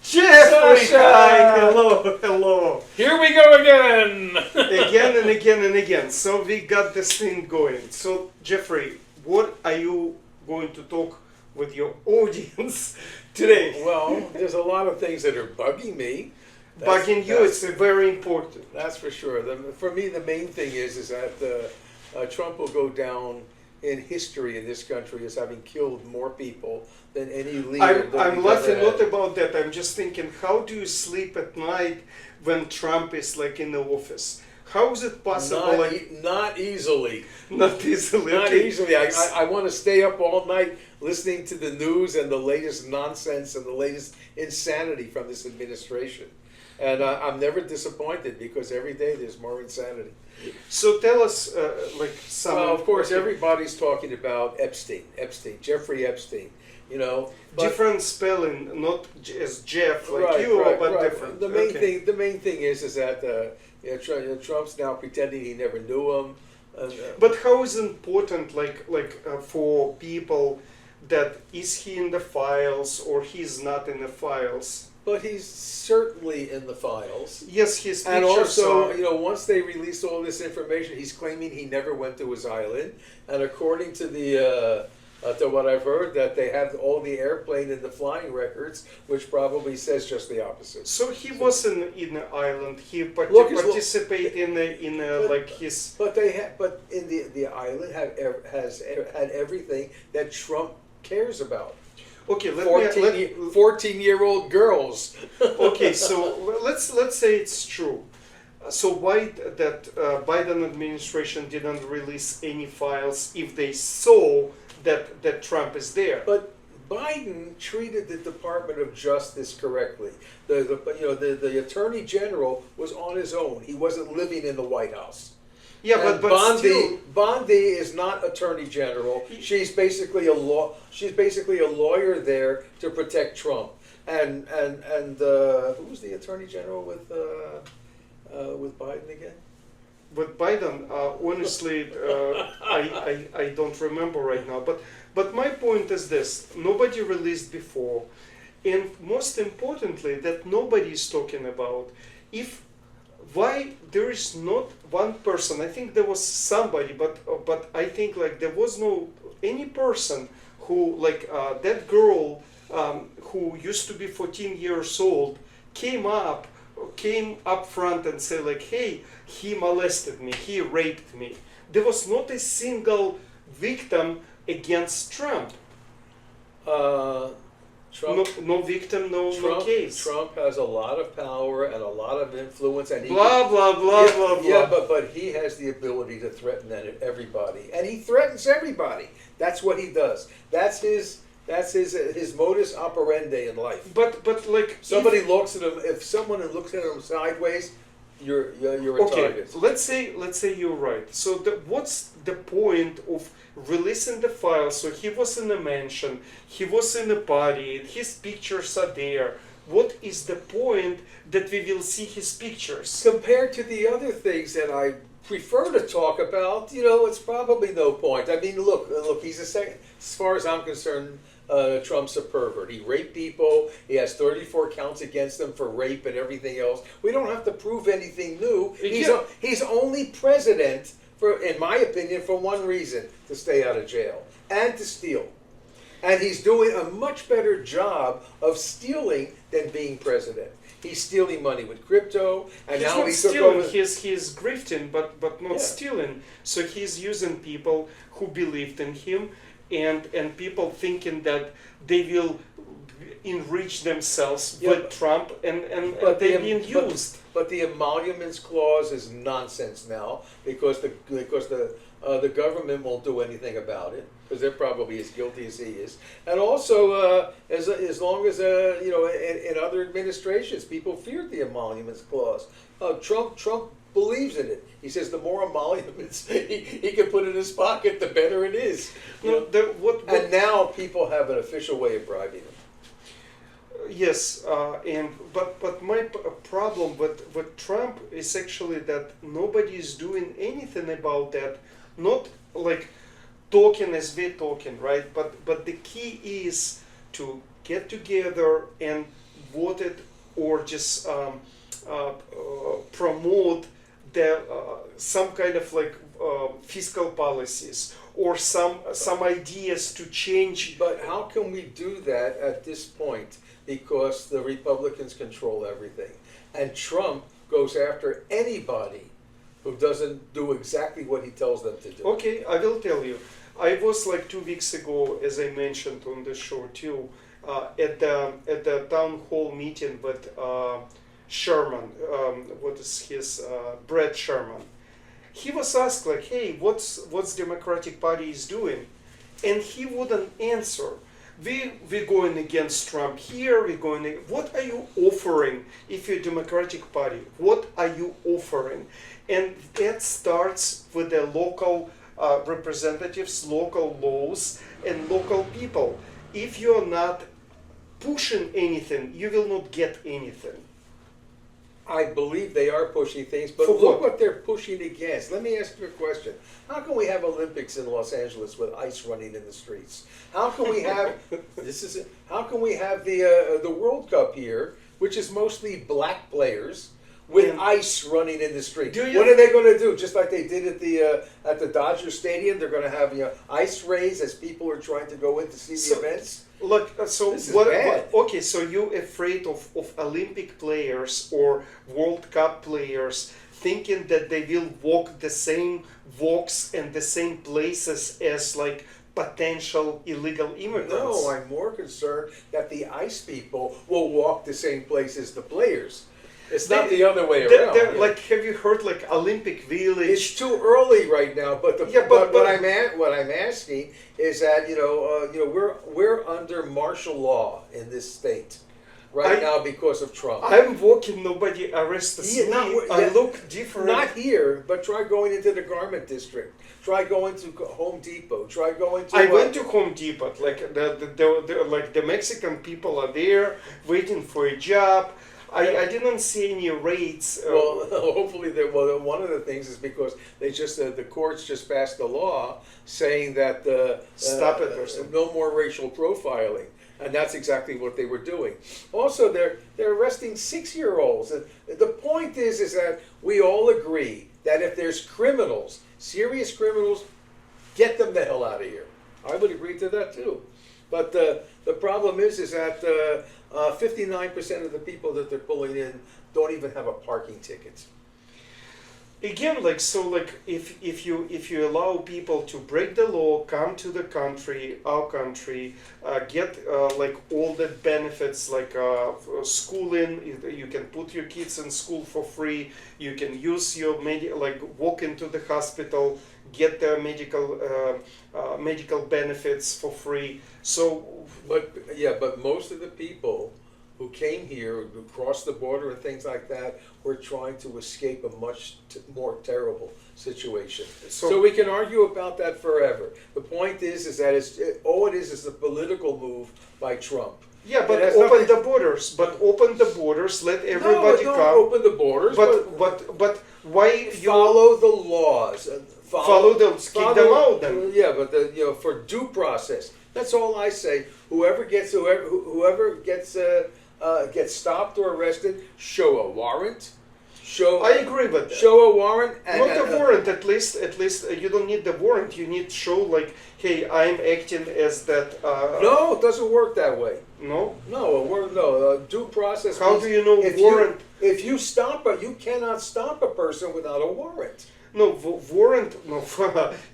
Jeffrey, Sasha! hi, hello, hello. Here we go again! Again and again and again. So we got this thing going. So Jeffrey, what are you going to talk with your audience today? Well, there's a lot of things that are bugging me. Bugging you, it's very important. That's for sure. For me, the main thing is that Trump will go down in history in this country as having killed more people than any leader. I'm laughing not about that. I'm just thinking, how do you sleep at night when Trump is like in the office? How is it possible? Not easily. Not easily. Not Okay. easily. I want to stay up all night listening to the news and the latest nonsense and the latest insanity from this administration. And I'm never disappointed because every day there's more insanity. So tell us, like some. Well, of course, everybody's talking about Epstein, Jeffrey Epstein. You know, Different spelling, not as Jeff like you, but different. The main thing is that Trump's now pretending he never knew him. But how is it important, for people, that is he in the files or he's not in the files? But he's certainly in the files. Yes, his pictures and also, are... once they released all this information, he's claiming he never went to his island. And according to the to what I've heard, that they have all the airplane and the flying records, which probably says just the opposite. So he wasn't in the island. He participated in his. But in the island has had everything that Trump cares about. Okay, 14-year-old girls. Okay, so let's say it's true. So why that Biden administration didn't release any files if they saw that Trump is there? But Biden treated the Department of Justice correctly. The Attorney General was on his own. He wasn't living in the White House. Yeah, and but still, Bondi is not Attorney General. She's basically a lawyer there to protect Trump. And who was the Attorney General with Biden again? With Biden, honestly, I don't remember right now. But my point is this: nobody released before, and most importantly, that nobody is talking about. Why there is not one person? I think there was somebody, but I think like there was no any person who that girl who used to be 14 years old came up front and said like, hey, he molested me, he raped me. There was not a single victim against Trump. No victim, no case. Trump has a lot of power and a lot of influence, and blah blah. Yeah, but he has the ability to threaten everybody, and he threatens everybody. That's what he does. That's his modus operandi in life. But like somebody looks at him. If someone looks at him sideways, you're a target. Let's say you're right. So what's the point of releasing the file? So he was in a mansion, he was in a party, his pictures are there. What is the point that we will see his pictures? Compared to the other things that I prefer to talk about, it's probably no point. I mean, look, he's a second. As far as I'm concerned, Trump's a pervert. He raped people. He has 34 counts against him for rape and everything else. We don't have to prove anything new. He's only president, in my opinion, for one reason: to stay out of jail and to steal. And he's doing a much better job of stealing than being president. He's stealing money with crypto, and he's now not he stealing. took over. He's grifting, but not stealing. So he's using people who believed in him, and people thinking that they will enrich themselves with Trump, and they're being used. But the emoluments clause is nonsense now because the government won't do anything about it because they're probably as guilty as he is. And also, as long as in other administrations, people feared the emoluments clause. Trump believes in it. He says the more emoluments he can put in his pocket, the better it is. And now people have an official way of bribing him. Yes, but my problem with Trump is actually that nobody is doing anything about that. Not like talking as we're talking, right? But the key is to get together and voted or just promote the some kind of like fiscal policies or some ideas to change. But how can we do that at this point? Because the Republicans control everything. And Trump goes after anybody who doesn't do exactly what he tells them to do. Okay, I will tell you. I was like 2 weeks ago, as I mentioned on the show too, at the town hall meeting with Sherman. What is his Brett Sherman? He was asked like, "Hey, what's Democratic Party is doing?" And he wouldn't answer. We're going against Trump here. We're going. What are you offering if you're Democratic Party? What are you offering? And that starts with the local representatives, local laws, and local people. If you're not pushing anything, you will not get anything. I believe they are pushing things, but For look what? what they're pushing against. Let me ask you a question. How can we have Olympics in Los Angeles with ice running in the streets? How can we have How can we have the World Cup here, which is mostly black players, with Yeah. ice running in the street? Do you- What are they going to do? Just like they did at the Dodger Stadium, they're going to have ice rays as people are trying to go in to see the events. Look, so This is what? bad. Okay, so you're afraid of Olympic players or World Cup players thinking that they will walk the same walks and the same places as like potential illegal immigrants. No, I'm more concerned that the ice people will walk the same place as the players. It's not the other way around. Like, have you heard like Olympic Village? It's too early right now, but Yeah, but- what I'm asking is that we're under martial law in this state right now because of Trump. I'm walking, nobody arrested Yeah, me. I look different. Not here, but try going into the garment district. Try going to Home Depot. Try going to. I went to Home Depot. Like like the Mexican people are there waiting for a job. I didn't see any raids. Well, hopefully, one of the things is because they just the courts just passed a law saying that Stop it or something. no more racial profiling, and that's exactly what they were doing. Also, they're arresting 6-year-olds, and the point is that we all agree that if there's criminals, serious criminals, get them the hell out of here. I would agree to that too, but the problem is that 59% of the people that they're pulling in don't even have a parking ticket. Again, like so, like if you allow people to break the law, come to the country, our country, get like all the benefits, like schooling, you can put your kids in school for free. You can use your like walk into the hospital, get their medical benefits for free. So, But most of the people who came here, who crossed the border and things like that, were trying to escape a much more terrible situation. So we can argue about that forever. The point is that all it is a political move by Trump. yeah, but open the borders. But open the borders. Let everybody don't come. open the borders. But why you follow the laws. Follow them, kick them out then. Yeah, but for due process. That's all I say. Whoever gets stopped or arrested, show a warrant. I agree with that. Show a warrant. Not a warrant. At least you don't need the warrant. You need to show like, hey, I'm acting as that. No, it doesn't work that way. No. Due process. How do you know warrant? If you you cannot stop a person without a warrant. No warrant. No,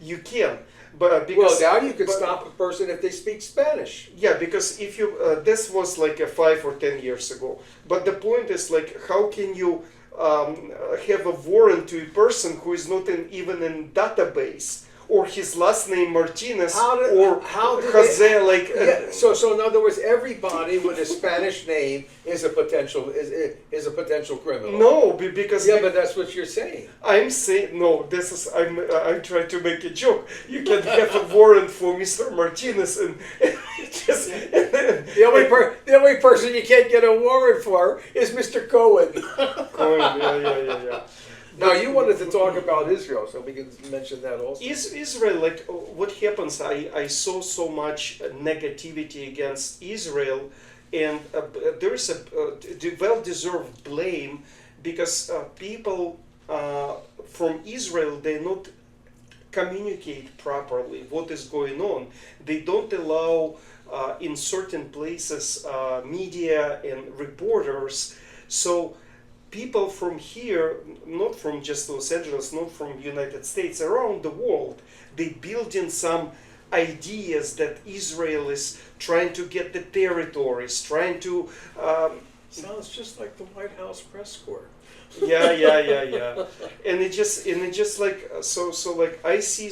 you can. But because now you can stop a person if they speak Spanish. Yeah, because if you this was like 5 or 10 years ago. But the point is like, how can you have a warrant to a person who is not even in database, or his last name Martinez, or Jose? So in other words, everybody with a Spanish name is a potential criminal. No, because but that's what you're saying. I'm saying no. This is I'm trying to make a joke. You can have a warrant for Mr. Martinez, and just the only person you can't get a warrant for is Mr. Cohen. Yeah. Now you wanted to talk about Israel, so we can mention that also. Israel, like what happens? I saw so much negativity against Israel and there is a well-deserved blame because people from Israel, they not communicate properly what is going on. They don't allow in certain places media and reporters. So people from here, not from just Los Angeles, not from United States, around the world, they build in some ideas that Israel is trying to get the territories, trying to Sounds just like the White House press corps. yeah. And it just like so like I see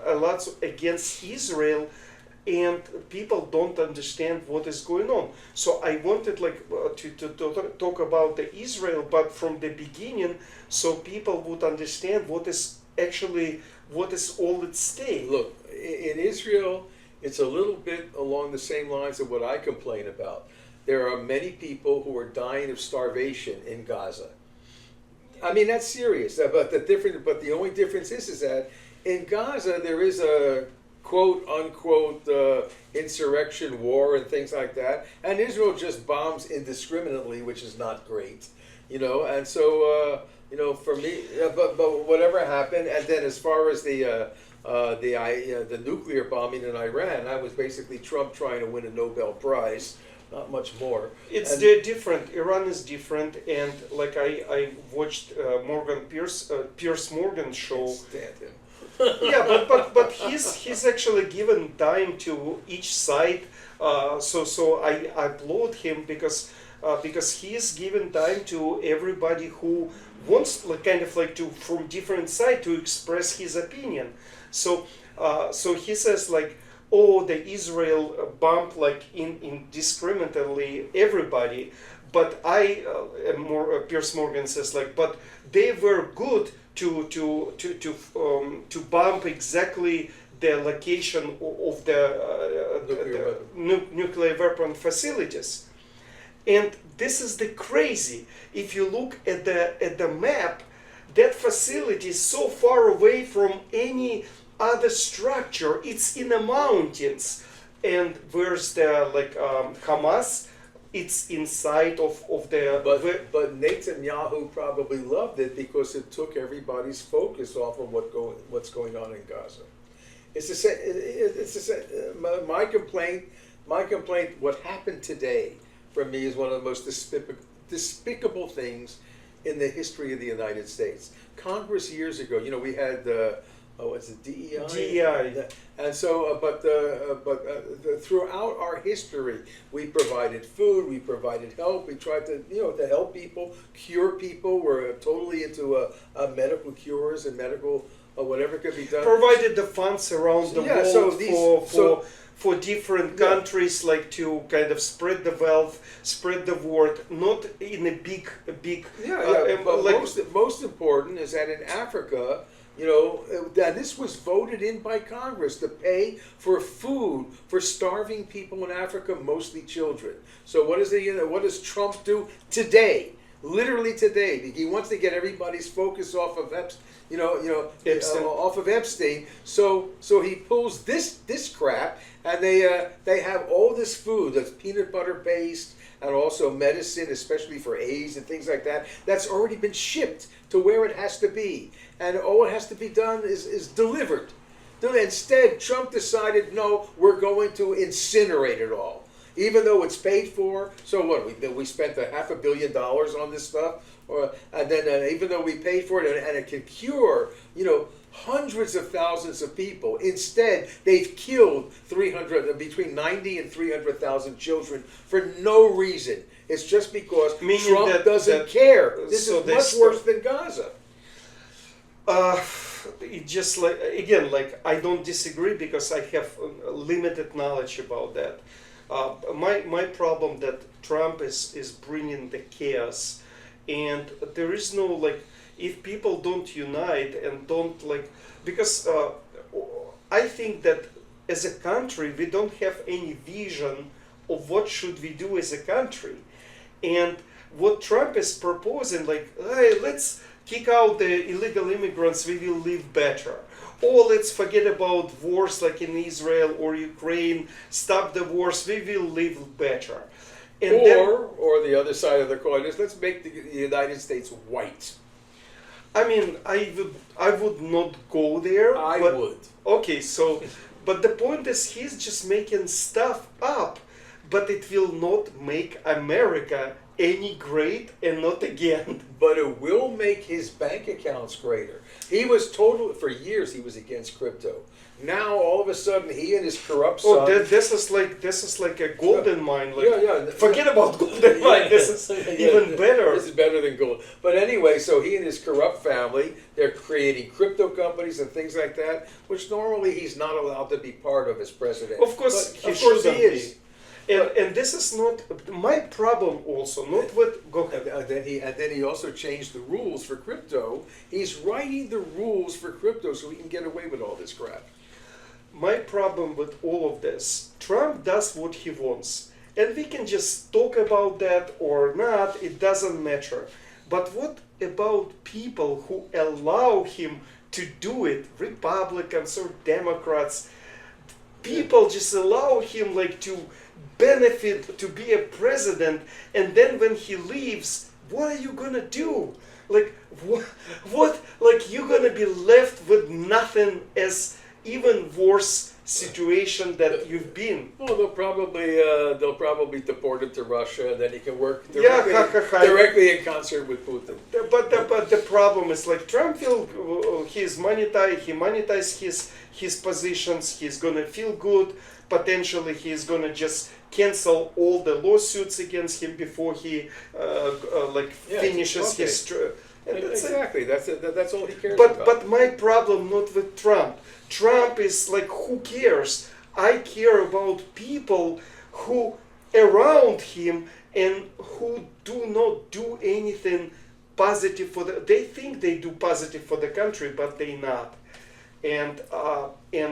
a lot against Israel, and people don't understand what is going on. So I wanted like to talk about the Israel, but from the beginning, so people would understand what is all at stake. Look, in Israel, it's a little bit along the same lines of what I complain about. There are many people who are dying of starvation in Gaza. I mean, that's serious. But the only difference is that in Gaza there is a quote unquote insurrection, war, and things like that, and Israel just bombs indiscriminately, which is not great, And so for me, but whatever happened, and then as far as the nuclear bombing in Iran, that was basically Trump trying to win a Nobel Prize. Not much more. It's different. Iran is different, and like I watched Pierce Morgan show. Stand him. Yeah, but he's actually given time to each side. So I applaud him because he is given time to everybody who wants to from different side to express his opinion. So he says like, oh, the Israel bombed like indiscriminately everybody, but Pierce Morgan says like, but they were good to bomb exactly the location of the nuclear weapon facilities, and this is the crazy. If you look at the map, that facility is so far away from any other structure. It's in the mountains, and where's the Hamas? It's inside of the. But Netanyahu probably loved it because it took everybody's focus off of what's going on in Gaza. It's the same. It's the same. My complaint. What happened today, for me, is one of the most despicable things in the history of the United States. Congress years ago, we had what's it, DEI? DEI. And so, throughout our history, we provided food, we provided help, we tried to, to help people, cure people. We're totally into medical cures and medical whatever could be done. Provided the funds around the world for different countries, like to kind of spread the wealth, spread the word, not in a big. But most important is that in Africa, that this was voted in by Congress to pay for food for starving people in Africa, mostly children. So what does Trump do today? Literally today, he wants to get everybody's focus off of Epstein. Off of Epstein. So he pulls this crap, and they have all this food that's peanut butter based, and also medicine, especially for AIDS and things like that, that's already been shipped to where it has to be. And all it has to be done is delivered. Instead, Trump decided, no, we're going to incinerate it all. Even though it's paid for. So what, we spent $500 million on this stuff? And then even though we paid for it and it can cure, hundreds of thousands of people. Instead, they've killed between 90 and 300,000 children for no reason. It's just because Trump doesn't care. This is much worse than Gaza. It just I don't disagree because I have limited knowledge about that. My problem that Trump is bringing the chaos, and there is no if people don't unite and don't because I think that as a country we don't have any vision of what should we do as a country, and what Trump is proposing, hey, let's kick out the illegal immigrants, we will live better. Or let's forget about wars like in Israel or Ukraine, stop the wars, we will live better. And then, Or the other side of the coin is let's make the United States white. I mean, I would not go there. I but, would. Okay, so, but the point is, he's just making stuff up, but it will not make America any great and not again. But it will make his bank accounts greater. He was for years he was against crypto. Now all of a sudden he and his corrupt son. Oh, this is like a golden mine. Like, yeah. Forget about golden mine. This is even better. This is better than gold. But anyway, so he and his corrupt family, they're creating crypto companies and things like that, which normally he's not allowed to be part of as president. Of course, he is. And this is not my problem. Also, not with go ahead. And then he also changed the rules for crypto. He's writing the rules for crypto so he can get away with all this crap. My problem with all of this, Trump does what he wants, and we can just talk about that or not. It doesn't matter. But what about people who allow him to do it? Republicans or Democrats? People just allow him like to benefit to be a president, and then when he leaves, what are you gonna do? Like what like you're gonna be left with nothing, as even worse situation that you've been. Well, they'll probably deport him to Russia, and then he can work directly in concert with Putin. But the problem is like Trump will he monetize his positions. He's gonna feel good. Potentially, he's gonna just cancel all the lawsuits against him before he finishes his. Exactly. That's all he cares about. But my problem not with Trump. Trump is like, who cares? I care about people who around him and who do not do anything positive for they think they do positive for the country, but they not. And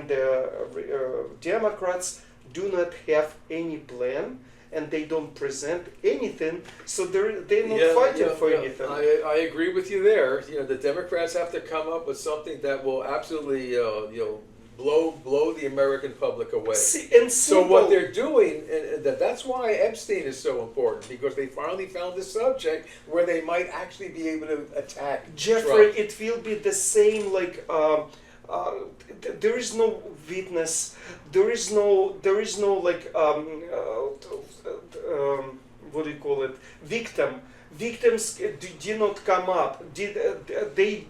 the Democrats do not have any plan, and they don't present anything, so they're not fighting for anything. I agree with you there. You know, the Democrats have to come up with something that will absolutely blow the American public away. So what they're doing, and that's why Epstein is so important, because they finally found a subject where they might actually be able to attack Jeffrey, Trump. it will be the same like. There is no witness. There is no like what do you call it? Victim. Victims did not come up.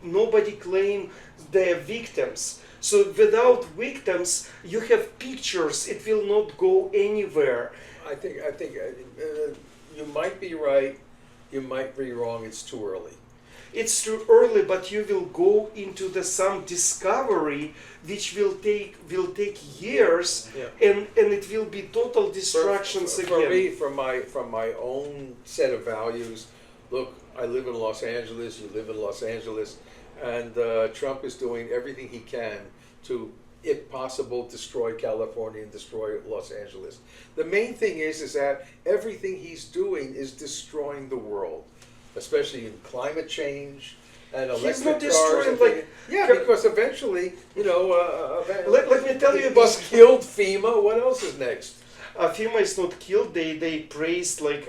Nobody claimed they're victims. So without victims, you have pictures. It will not go anywhere. I think you might be right. You might be wrong. It's too early. It's too early, but you will go into some discovery which will take years, and it will be total distractions again. For me, from my own set of values, look, I live in Los Angeles. You live in Los Angeles, and Trump is doing everything he can to, if possible, destroy California and destroy Los Angeles. The main thing is that everything he's doing is destroying the world, especially in climate change and electric cars. Because eventually, let me tell you about. He's killed FEMA. What else is next? FEMA is not killed. They praised with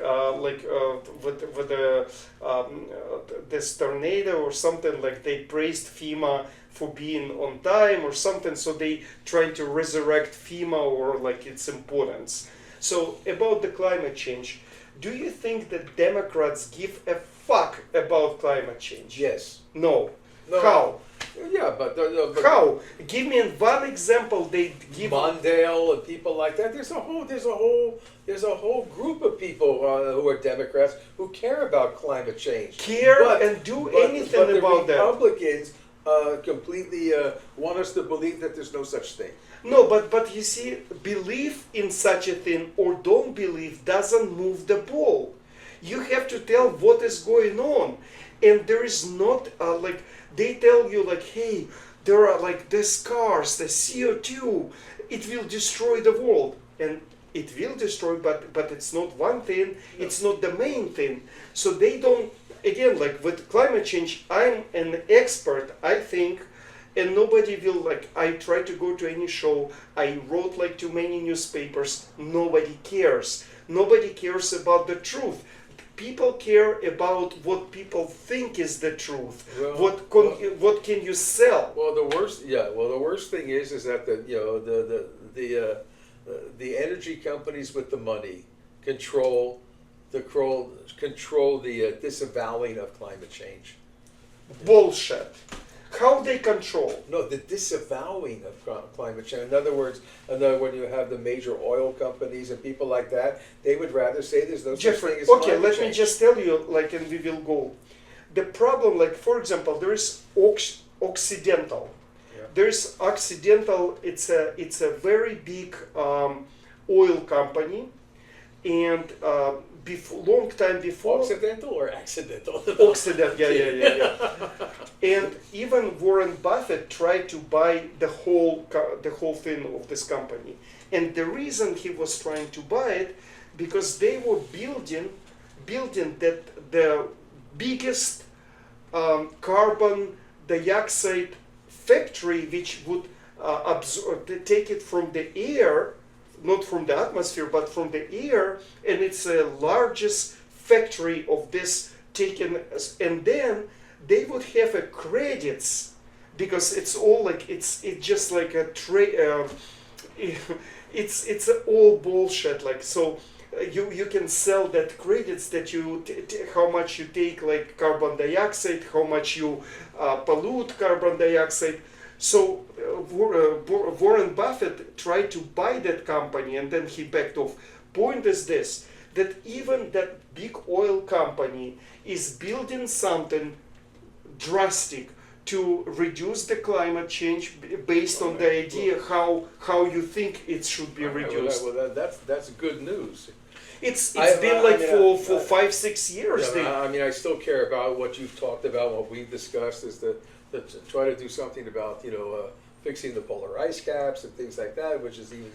this tornado or something, like they praised FEMA for being on time or something. So they trying to resurrect FEMA or like its importance. So about the climate change, do you think that Democrats give a fuck about climate change? Yes. No. No. How? Yeah, but how? Give me one example. They give Mondale and people like that. There's a whole group of people who are Democrats who care about climate change. And do anything about that. The Republicans completely want us to believe that there's no such thing. No, but you see, belief in such a thing or don't believe doesn't move the ball. You have to tell what is going on, and there is not like they tell you like, hey, there are like these cars, the CO2, it will destroy the world, and it will destroy, but it's not one thing. No. It's not the main thing. So they don't. Again, like with climate change, I'm an expert. I think and nobody will like. I try to go to any show. I wrote like too many newspapers. Nobody cares. Nobody cares about the truth. People care about what people think is the truth. Well, What can you sell? Well, the worst thing is that the energy companies with the money control the disavowing of climate change. Bullshit. How they control? No, the disavowing of climate change. In other words, when you have the major oil companies and people like that, they would rather say there's no such Jeffrey, thing as okay, climate let change. me just tell you, like, and we will go. The problem, like, for example, there is Occidental. Yeah. There is Occidental. It's a very big oil company, and long time before. Occidental or accidental? Occident, yeah. And even Warren Buffett tried to buy the whole thing of this company. And the reason he was trying to buy it, because they were building that the biggest carbon dioxide factory, which would take it from the air, not from the atmosphere, but from the air, and it's the largest factory of this taken, and then they would have a credits, because it's all like it's just like a it's all bullshit. Like, so you can sell that credits that you how much you take like carbon dioxide, how much you pollute carbon dioxide. So Warren Buffett tried to buy that company, and then he backed off. Point is this, that even that big oil company is building something drastic to reduce the climate change based on the idea how you think it should be reduced. Well, that's good news. It's been for 5-6 years. I still care about what you've talked about. What we've discussed is to try to do something about fixing the polar ice caps and things like that, which is even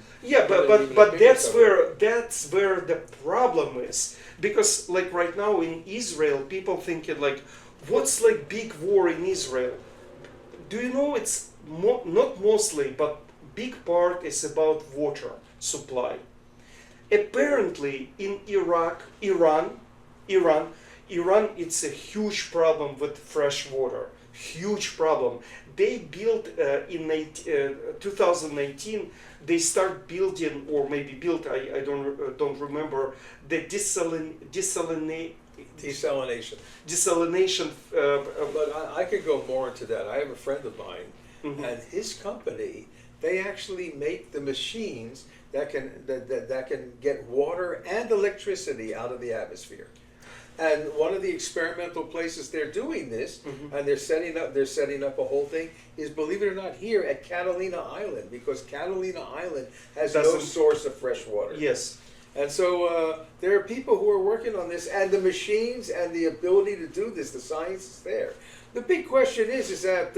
but that's where the problem is, because like right now in Israel, people thinking like, what's like big war in Israel? Do you know it's not mostly, but big part is about water supply. Apparently in Iran, it's a huge problem with fresh water. Huge problem. They built in 2019. They start building, or maybe built. I don't remember the desalination. But I could go more into that. I have a friend of mine, Mm-hmm. and his company, they actually make the machines that can get water and electricity out of the atmosphere. And one of the experimental places they're doing this, Mm-hmm. and they're setting up a whole thing, is, believe it or not, here at Catalina Island, because Catalina Island has no source of fresh water. Yes. And so there are people who are working on this, and the machines and the ability to do this, the science is there. The big question is that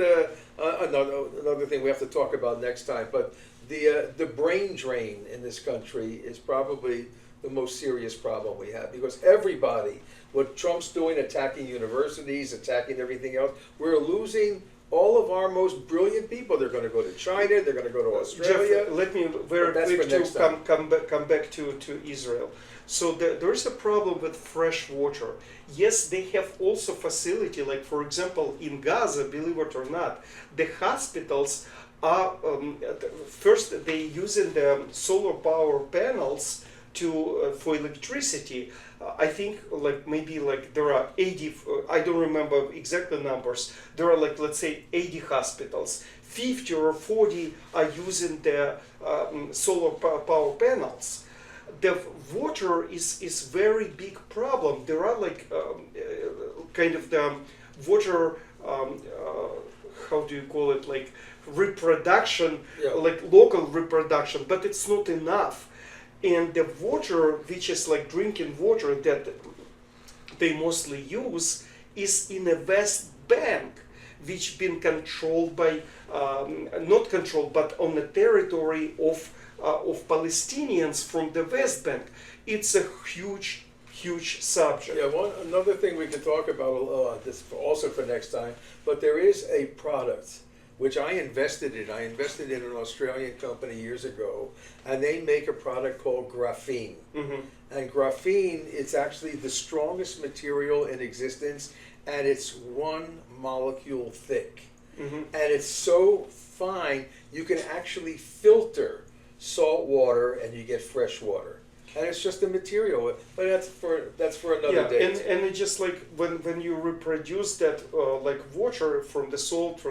another thing we have to talk about next time, but the brain drain in this country is probably the most serious problem we have, because everybody, what Trump's doing, attacking universities, attacking everything else, we're losing all of our most brilliant people. They're going to go to China, they're going to go to Australia. Jeff, let me very quick to come back to Israel. So there's a problem with fresh water. Yes, they have also facility, like for example in Gaza, believe it or not, the hospitals are first they using the solar power panels for electricity. I think like maybe like there are 80, I don't remember exact the numbers. There are like, let's say 80 hospitals. 50 or 40 are using the solar power panels. The water is very big problem. There are like kind of the water, how do you call it, like reproduction, like local reproduction, but it's not enough. And the water, which is like drinking water that they mostly use, is in a West Bank, which been controlled by, not controlled, but on the territory of Palestinians from the West Bank. It's a huge subject. Yeah, another thing we can talk about, this also for next time, but there is a product which I invested in. I invested in an Australian company years ago, and they make a product called graphene. And graphene, it's actually the strongest material in existence, and it's one molecule thick. And it's so fine, you can actually filter salt water and you get fresh water. And it's just a material, but that's for another day. And it's just like when you reproduce that like water from the salt,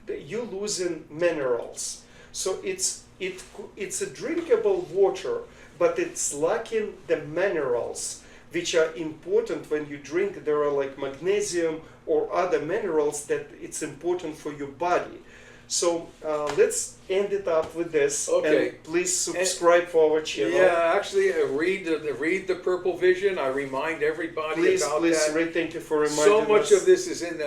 you losing minerals. So it's a drinkable water, but it's lacking the minerals, which are important when you drink. There are like magnesium or other minerals that it's important for your body. So let's end it up with this. Okay. And please subscribe for our channel. Yeah, actually, read the Purple Vision. I remind everybody about that. Ray, thank you for reminding So us. much of this is in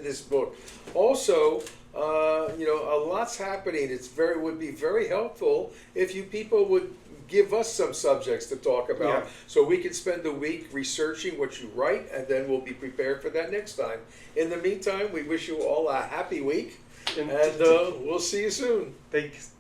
this book. Also, a lot's happening. Would be very helpful if you people would give us some subjects to talk about, so we can spend the week researching what you write, and then we'll be prepared for that next time. In the meantime, we wish you all a happy week. And we'll see you soon. Thanks.